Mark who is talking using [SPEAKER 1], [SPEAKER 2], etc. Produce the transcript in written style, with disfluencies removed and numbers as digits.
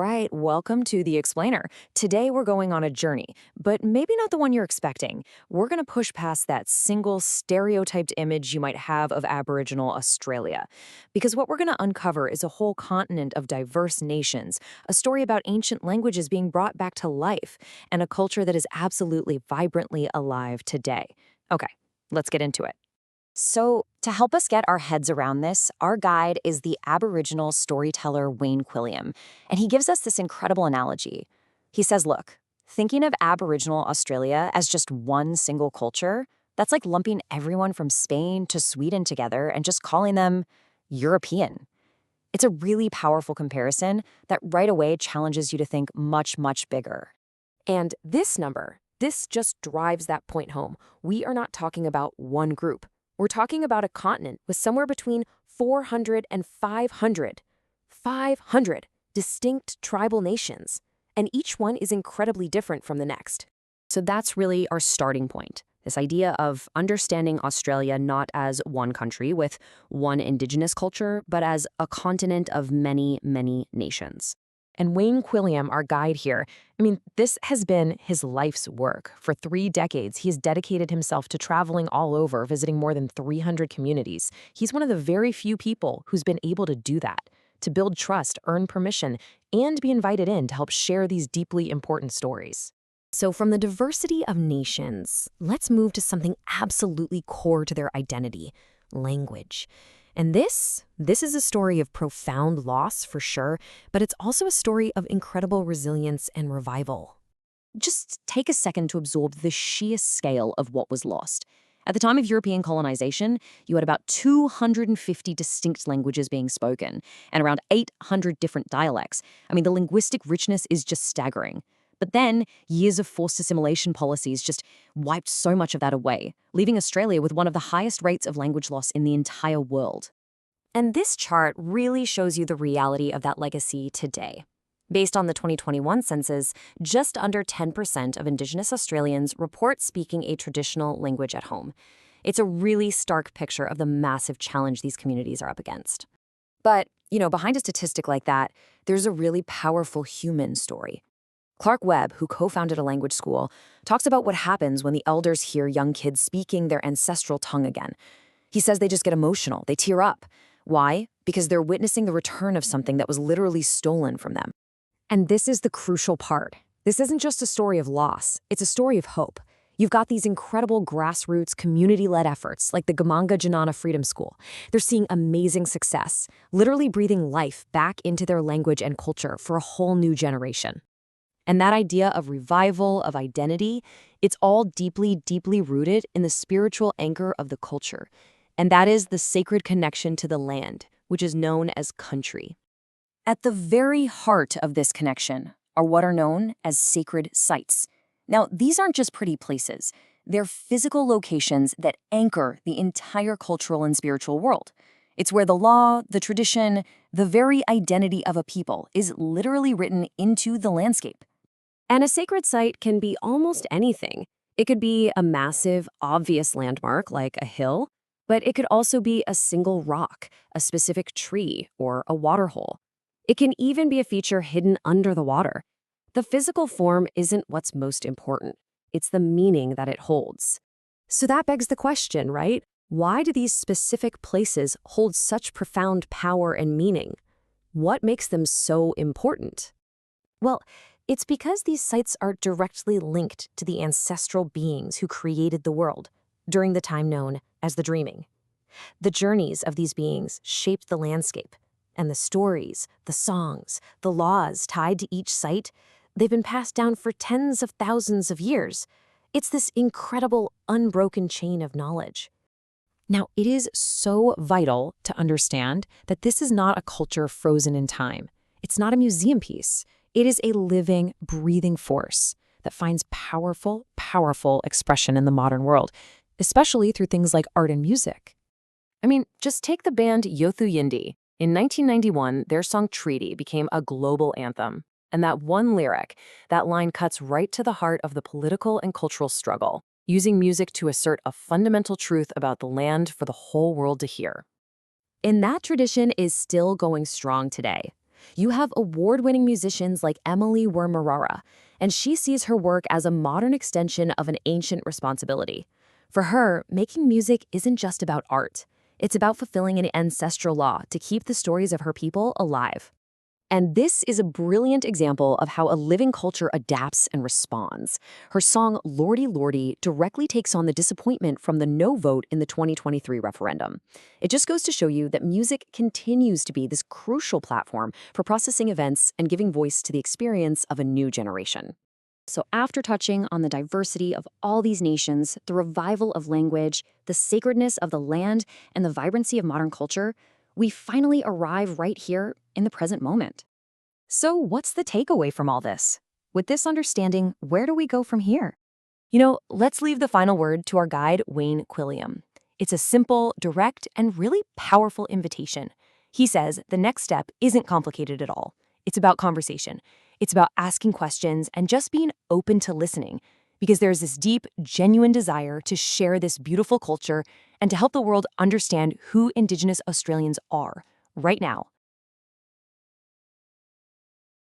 [SPEAKER 1] right, welcome to The Explainer. Today we're going on a journey, but maybe not the one you're expecting. We're going to push past that single stereotyped image you might have of Aboriginal Australia. Because what we're going to uncover is a whole continent of diverse nations, a story about ancient languages being brought back to life, and a culture that is absolutely vibrantly alive today. Okay, let's get into it. So, to help us get our heads around this, our guide is the Aboriginal storyteller Wayne Quilliam, and he gives us this incredible analogy. He says, look, thinking of Aboriginal Australia as just one single culture, that's like lumping everyone from Spain to Sweden together and just calling them European. It's a really powerful comparison that right away challenges you to think much, much bigger.
[SPEAKER 2] And this just drives that point home. We are not talking about one group. We're talking about a continent with somewhere between 400 and 500 distinct tribal nations, and each one is incredibly different from the next.
[SPEAKER 1] So that's really our starting point, this idea of understanding Australia not as one country with one indigenous culture, but as a continent of many, many nations. And Wayne Quilliam, our guide here, this has been his life's work. For 3 decades, he has dedicated himself to traveling all over, visiting more than 300 communities. He's one of the very few people who's been able to do that, to build trust, earn permission, and be invited in to help share these deeply important stories. So from the diversity of nations, let's move to something absolutely core to their identity, language. And this is a story of profound loss, for sure, but it's also a story of incredible resilience and revival. Just take a second to absorb the sheer scale of what was lost. At the time of European colonization, you had about 250 distinct languages being spoken, and around 800 different dialects. The linguistic richness is just staggering. But then, years of forced assimilation policies just wiped so much of that away, leaving Australia with one of the highest rates of language loss in the entire world. And this chart really shows you the reality of that legacy today. Based on the 2021 census, just under 10% of Indigenous Australians report speaking a traditional language at home. It's a really stark picture of the massive challenge these communities are up against. But, behind a statistic like that, there's a really powerful human story. Clark Webb, who co-founded a language school, talks about what happens when the elders hear young kids speaking their ancestral tongue again. He says they just get emotional, they tear up. Why? Because they're witnessing the return of something that was literally stolen from them. And this is the crucial part. This isn't just a story of loss, it's a story of hope. You've got these incredible grassroots, community-led efforts like the Gamanga Janana Freedom School. They're seeing amazing success, literally breathing life back into their language and culture for a whole new generation. And that idea of revival, of identity, it's all deeply, deeply rooted in the spiritual anchor of the culture. And that is the sacred connection to the land, which is known as country. At the very heart of this connection are what are known as sacred sites. Now, these aren't just pretty places. They're physical locations that anchor the entire cultural and spiritual world. It's where the law, the tradition, the very identity of a people is literally written into the landscape. And a sacred site can be almost anything. It could be a massive, obvious landmark like a hill, but it could also be a single rock, a specific tree, or a waterhole. It can even be a feature hidden under the water. The physical form isn't what's most important. It's the meaning that it holds. So that begs the question, right? Why do these specific places hold such profound power and meaning? What makes them so important? Well, it's because these sites are directly linked to the ancestral beings who created the world during the time known as the Dreaming. The journeys of these beings shaped the landscape, and the stories, the songs, the laws tied to each site, they've been passed down for tens of thousands of years. It's this incredible, unbroken chain of knowledge. Now, it is so vital to understand that this is not a culture frozen in time. It's not a museum piece. It is a living, breathing force that finds powerful, powerful expression in the modern world, especially through things like art and music. Just take the band Yothu Yindi. In 1991, their song Treaty became a global anthem. And that one lyric, that line cuts right to the heart of the political and cultural struggle, using music to assert a fundamental truth about the land for the whole world to hear. And that tradition is still going strong today.
[SPEAKER 2] You have award-winning musicians like Emily Wurmarara, and she sees her work as a modern extension of an ancient responsibility. For her, making music isn't just about art. It's about fulfilling an ancestral law to keep the stories of her people alive. And this is a brilliant example of how a living culture adapts and responds. Her song Lordy Lordy directly takes on the disappointment from the no vote in the 2023 referendum. It just goes to show you that music continues to be this crucial platform for processing events and giving voice to the experience of a new generation. So after touching on the diversity of all these nations, the revival of language, the sacredness of the land, and the vibrancy of modern culture, we finally arrive right here in the present moment. So what's the takeaway from all this? With this understanding, where do we go from here? Let's leave the final word to our guide, Wayne Quilliam. It's a simple, direct, and really powerful invitation. He says the next step isn't complicated at all. It's about conversation. It's about asking questions and just being open to listening, because there's this deep, genuine desire to share this beautiful culture and to help the world understand who Indigenous Australians are right now.